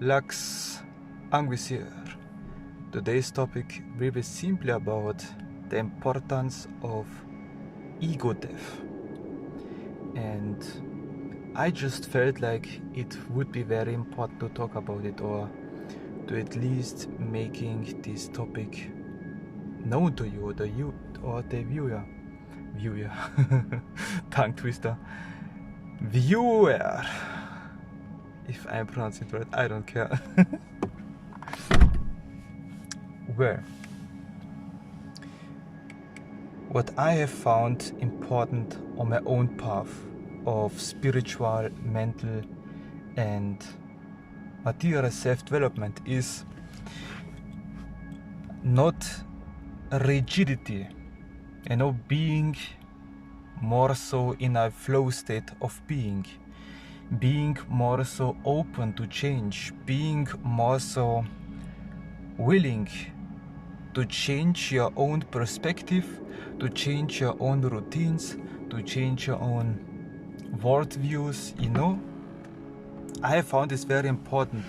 Lux Anguis here. Today's topic will be simply about the importance of ego death. And I just felt like it would be very important to talk about it, or to at least making this topic known to you, or the viewer, tongue twister, viewer. If I'm pronouncing it right, I don't care. Where? What I have found important on my own path of spiritual, mental, and material self-development is not rigidity, being more so in a flow state of being more so open to change, being more so willing to change your own perspective, to change your own routines, to change your own worldviews. I have found this very important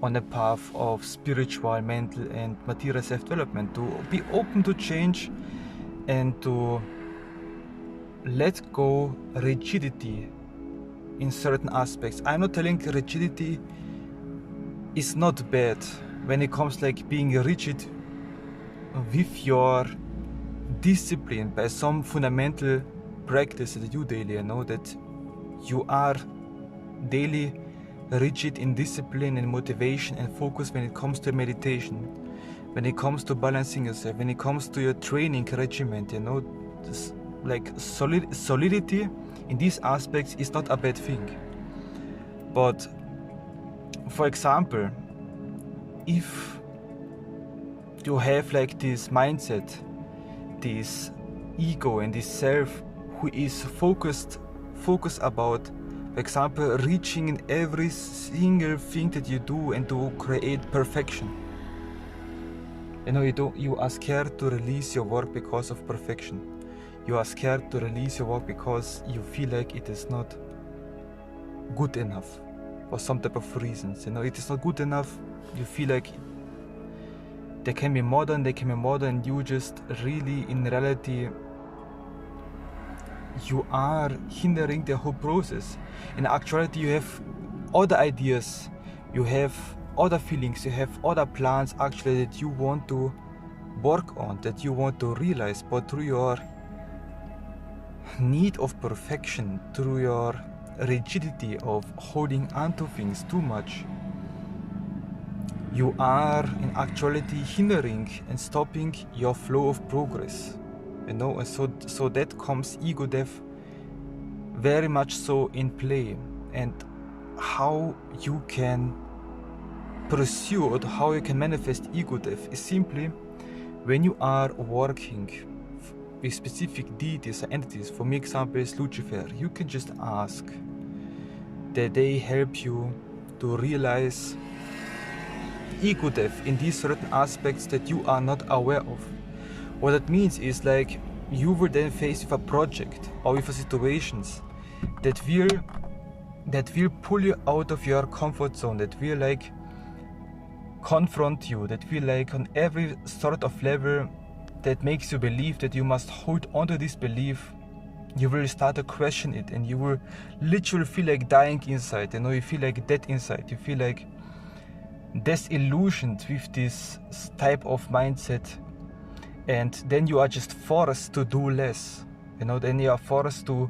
on the path of spiritual, mental, and material self-development, to be open to change and to let go rigidity in certain aspects. I'm not telling rigidity is not bad when it comes like being rigid with your discipline by some fundamental practice that you daily, that you are daily rigid in discipline and motivation and focus when it comes to meditation, when it comes to balancing yourself, when it comes to your training regimen, this, like solidity in these aspects is not a bad thing. But for example, if you have like this mindset, this ego and this self who is focused about, for example, reaching in every single thing that you do and to create perfection. You are scared to release your work because of perfection. You are scared to release your work because you feel like it is not good enough for some type of reasons. It is not good enough. You feel like they can be more than you just really, in reality, you are hindering the whole process. In actuality, you have other ideas, you have other feelings, you have other plans actually that you want to work on, that you want to realize, but through your need of perfection, through your rigidity of holding on to things too much, you are in actuality hindering and stopping your flow of progress. And so that comes ego death very much so in play. And how you can pursue or how you can manifest ego death is simply when you are working with specific deities or entities. For me, example is Lucifer. You can just ask that they help you to realize ego death in these certain aspects that you are not aware of. What that means is like you will then face with a project or with situations that will pull you out of your comfort zone, that will like confront you, that will like on every sort of level that makes you believe that you must hold on to this belief. You will start to question it, and you will literally feel like dying inside. You feel like dead inside. You feel like disillusioned with this type of mindset, and then you are just forced to do less. Then you are forced to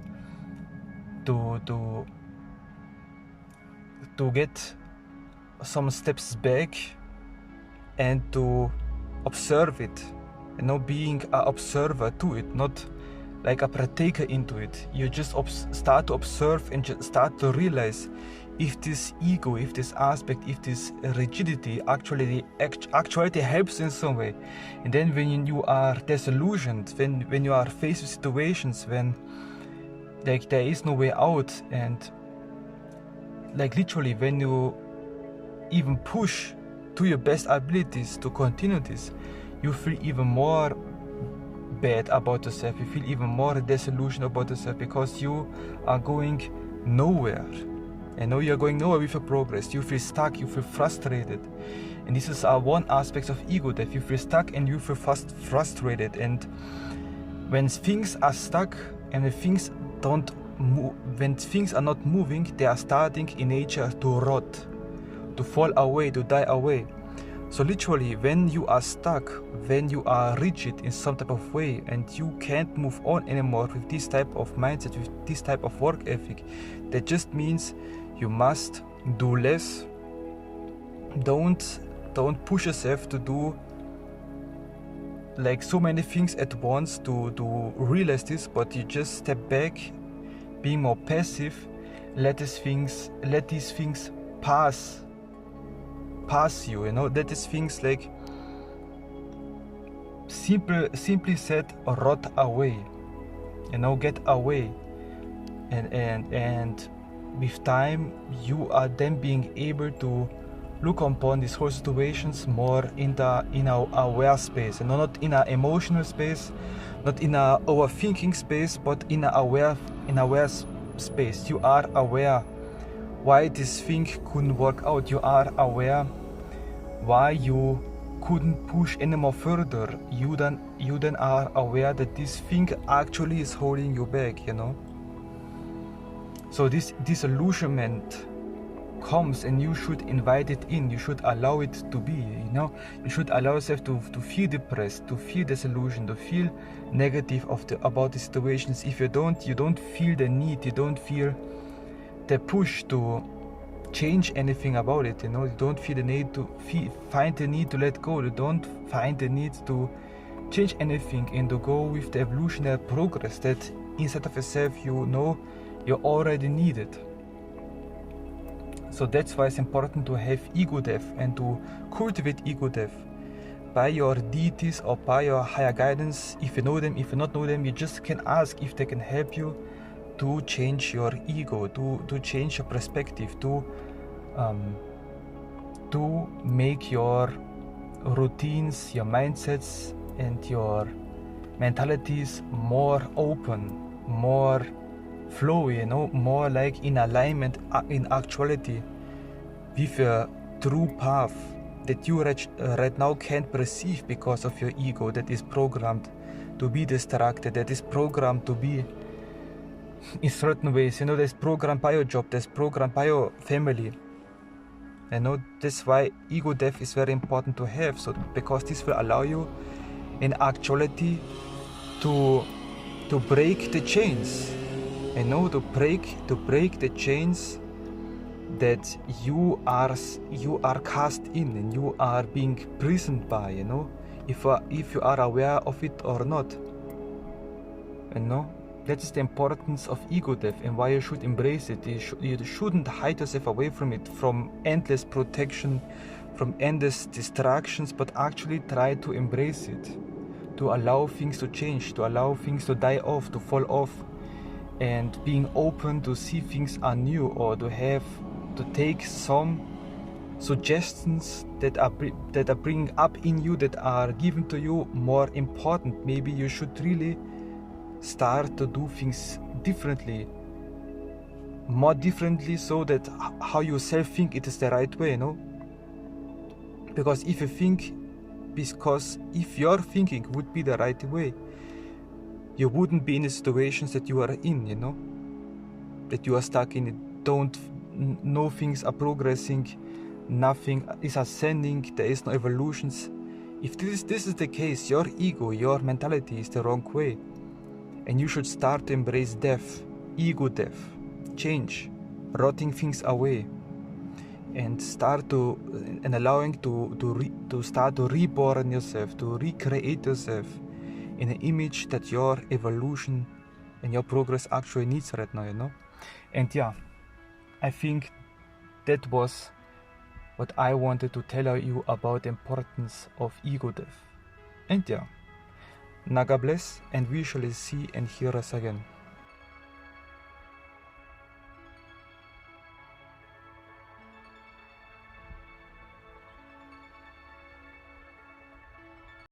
get some steps back and to observe it. Being an observer to it, not like a partaker into it. You just start to observe and just start to realize if this ego, if this aspect, if this rigidity actually helps in some way. And then when you are disillusioned, when you are faced with situations when like there is no way out, and like literally when you even push to your best abilities to continue this, you feel even more bad about yourself. You feel even more disillusioned about yourself because you are going nowhere. And now you're going nowhere with your progress. You feel stuck, you feel frustrated. And this is one aspect of ego death. You feel stuck and you feel frustrated. And when things are stuck and when things don't move, when things are not moving, they are starting in nature to rot, to fall away, to die away. So literally, when you are stuck, when you are rigid in some type of way and you can't move on anymore with this type of mindset, with this type of work ethic, that just means you must do less. Don't push yourself to do like so many things at once to realize this, but you just step back, being more passive, let these things pass you, let these things, like, simply said, rot away, get away. And with time you are then being able to look upon these whole situations more in our aware space, not in our emotional space, not in our overthinking space, but in our aware space. You are aware why this thing couldn't work out. You are aware why you couldn't push any more further. You then are aware that this thing actually is holding you back, So this disillusionment comes and you should invite it in. You should allow it to be, You should allow yourself to feel depressed, to feel disillusioned, to feel negative about the situations. If you don't feel the need, you don't feel the push to change anything about it, You don't feel the need to find the need to let go. You don't find the need to change anything and to go with the evolutionary progress that inside of yourself you already need it. So that's why it's important to have ego death and to cultivate ego death by your deities or by your higher guidance. If you know them, if you not know them, you just can ask if they can help you to change your ego, to change your perspective, to make your routines, your mindsets and your mentalities more open, more flowy, more like in alignment, in actuality with a true path that you right now can't perceive because of your ego that is programmed to be distracted, that is programmed to be in certain ways, that's programmed by your job, that's programmed by your family. That's why ego death is very important to have, so because this will allow you in actuality to break the chains, to break the chains that you are cast in and you are being prisoned by, if you are aware of it or not. That is the importance of ego death and why you should embrace it. You shouldn't hide yourself away from it, from endless protection, from endless distractions, but actually try to embrace it, to allow things to change, to allow things to die off, to fall off, and being open to see things anew, or to take some suggestions that are bringing up in you, that are given to you, more important. Maybe you should really start to do things differently, more differently, so that how you think it is the right way, because if your thinking would be the right way, you wouldn't be in the situations that you are in, that you are stuck in it. No things are progressing, nothing is ascending, there is no evolutions. If this is the case, your ego, your mentality is the wrong way. And you should start to embrace death, ego death, change, rotting things away, and allowing to start to reborn yourself, to recreate yourself in an image that your evolution and your progress actually needs right now, And I think that was what I wanted to tell you about the importance of ego death. And NAGA bless, and we shall see and hear us again.